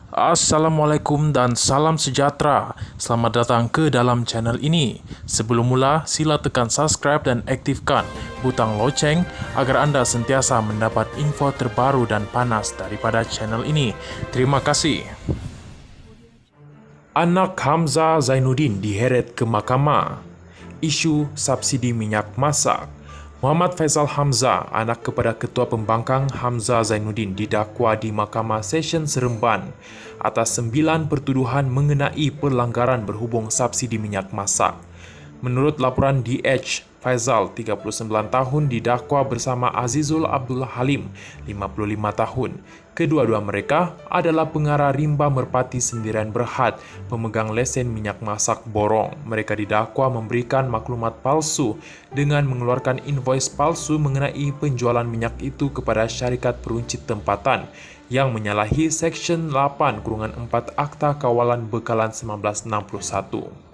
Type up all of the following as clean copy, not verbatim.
Assalamualaikum dan salam sejahtera. Selamat datang ke dalam channel ini. Sebelum mula, sila tekan subscribe dan aktifkan butang loceng agar anda sentiasa mendapat info terbaru dan panas daripada channel ini. Terima kasih. Anak Hamzah Zainuddin diheret ke mahkamah. Isu subsidi minyak masak. Muhammad Faisal Hamzah, anak kepada Ketua Pembangkang Hamzah Zainuddin, didakwa di Mahkamah Session Seremban atas 9 pertuduhan mengenai pelanggaran berhubung subsidi minyak masak. Menurut laporan DH, Faisal, 39 tahun, didakwa bersama Azizul Abdul Halim, 55 tahun. Kedua-dua mereka adalah pengarah Rimba Merpati Sendirian Berhad, pemegang lesen minyak masak borong. Mereka didakwa memberikan maklumat palsu dengan mengeluarkan invoice palsu mengenai penjualan minyak itu kepada syarikat peruncit tempatan yang menyalahi Seksyen 8-4 Akta Kawalan Bekalan 1961.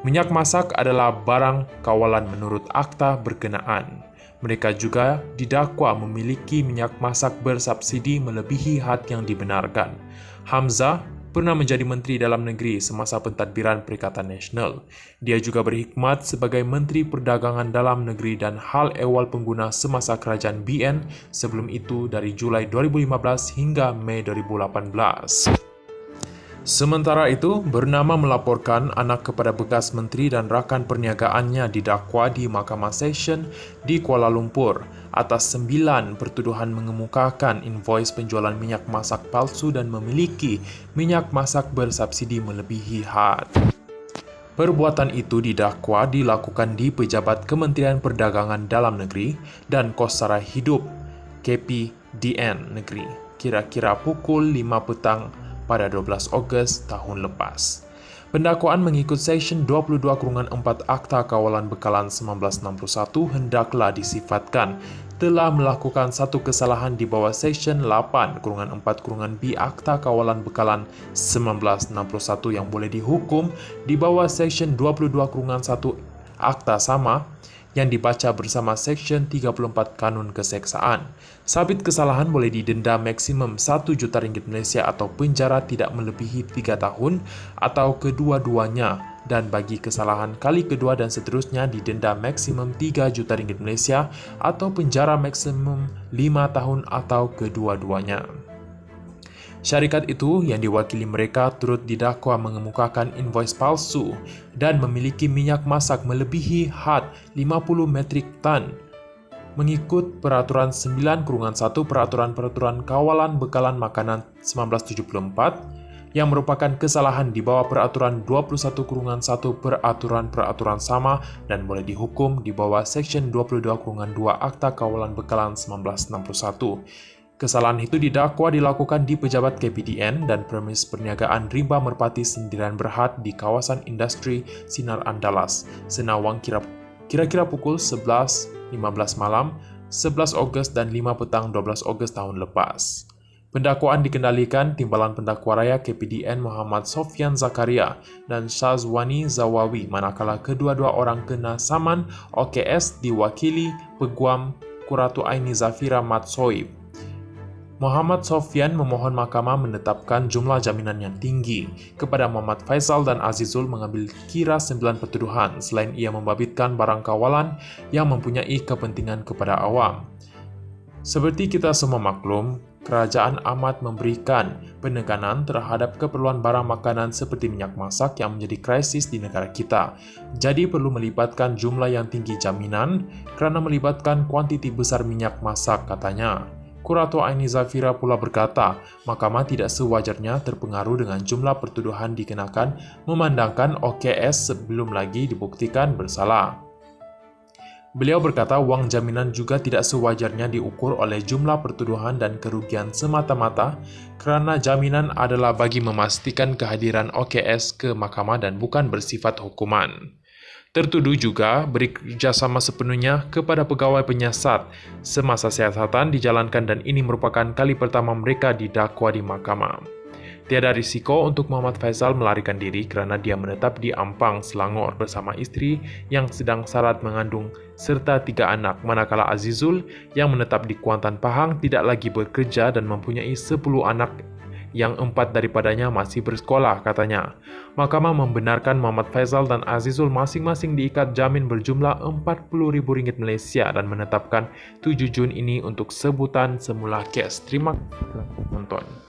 Minyak masak adalah barang kawalan menurut akta berkenaan. Mereka juga didakwa memiliki minyak masak bersubsidi melebihi had yang dibenarkan. Hamzah pernah menjadi Menteri Dalam Negeri semasa pentadbiran Perikatan Nasional. Dia juga berkhidmat sebagai Menteri Perdagangan Dalam Negeri dan Hal Ehwal Pengguna semasa Kerajaan BN, sebelum itu dari Julai 2015 hingga Mei 2018. Sementara itu, Bernama melaporkan anak kepada bekas menteri dan rakan perniagaannya didakwa di Mahkamah Session di Kuala Lumpur atas 9 pertuduhan mengemukakan invoice penjualan minyak masak palsu dan memiliki minyak masak bersubsidi melebihi had. Perbuatan itu didakwa dilakukan di Pejabat Kementerian Perdagangan Dalam Negeri dan Kos Sara Hidup KPDN Negeri, kira-kira pukul 5 petang pada 12 Ogos tahun lepas. Pendakwaan mengikut Seksyen 22-4 Akta Kawalan Bekalan 1961 hendaklah disifatkan telah melakukan satu kesalahan di bawah Seksyen 8-4-B Akta Kawalan Bekalan 1961 yang boleh dihukum di bawah Seksyen 22-1 Akta sama yang dibaca bersama Seksyen 34 Kanun Keseksaan. Sabit kesalahan boleh didenda maksimum RM1 juta Malaysia atau penjara tidak melebihi 3 tahun atau kedua-duanya, dan bagi kesalahan kali kedua dan seterusnya didenda maksimum RM3 juta Malaysia atau penjara maksimum 5 tahun atau kedua-duanya. Syarikat itu yang diwakili mereka turut didakwa mengemukakan invoice palsu dan memiliki minyak masak melebihi had 50 metrik tan mengikut Peraturan 9-1 Peraturan Kawalan Bekalan Makanan 1974 yang merupakan kesalahan di bawah Peraturan 21-1 Peraturan sama dan boleh dihukum di bawah Seksyen 22-2 Akta Kawalan Bekalan 1961. Kesalahan itu didakwa dilakukan di Pejabat KPDN dan premis perniagaan Rimba Merpati Sendirian Berhad di kawasan industri Sinar Andalas, Senawang kira-kira pukul 11.15 malam, 11 Ogos dan 5 petang 12 Ogos tahun lepas. Pendakwaan dikendalikan Timbalan Pendakwa Raya KPDN Muhammad Sofyan Zakaria dan Syazwani Zawawi, manakala kedua-dua orang kena saman OKS diwakili Peguam Kuratu Aini Zafira Mat Soib. Muhammad Sofyan memohon mahkamah menetapkan jumlah jaminan yang tinggi kepada Muhammad Faisal dan Azizul mengambil kira 9 pertuduhan selain ia membabitkan barang kawalan yang mempunyai kepentingan kepada awam. Seperti kita semua maklum, kerajaan amat memberikan penekanan terhadap keperluan barang makanan seperti minyak masak yang menjadi krisis di negara kita. Jadi perlu melibatkan jumlah yang tinggi jaminan kerana melibatkan kuantiti besar minyak masak, katanya. Kuratu Aini Zafira pula berkata, mahkamah tidak sewajarnya terpengaruh dengan jumlah pertuduhan dikenakan memandangkan OKS sebelum lagi dibuktikan bersalah. Beliau berkata wang jaminan juga tidak sewajarnya diukur oleh jumlah pertuduhan dan kerugian semata-mata kerana jaminan adalah bagi memastikan kehadiran OKS ke mahkamah dan bukan bersifat hukuman. Tertuduh juga bekerjasama sepenuhnya kepada pegawai penyiasat semasa siasatan dijalankan dan ini merupakan kali pertama mereka didakwa di mahkamah. Tiada risiko untuk Muhammad Faisal melarikan diri kerana dia menetap di Ampang, Selangor bersama isteri yang sedang syarat mengandung serta 3 anak, manakala Azizul yang menetap di Kuantan, Pahang tidak lagi bekerja dan mempunyai 10 anak yang 4 daripadanya masih bersekolah, katanya. Mahkamah membenarkan Muhammad Faisal dan Azizul masing-masing diikat jamin berjumlah Rp40.000 Malaysia dan menetapkan 7 Jun ini untuk sebutan semula kes. Terima kasih telah menonton.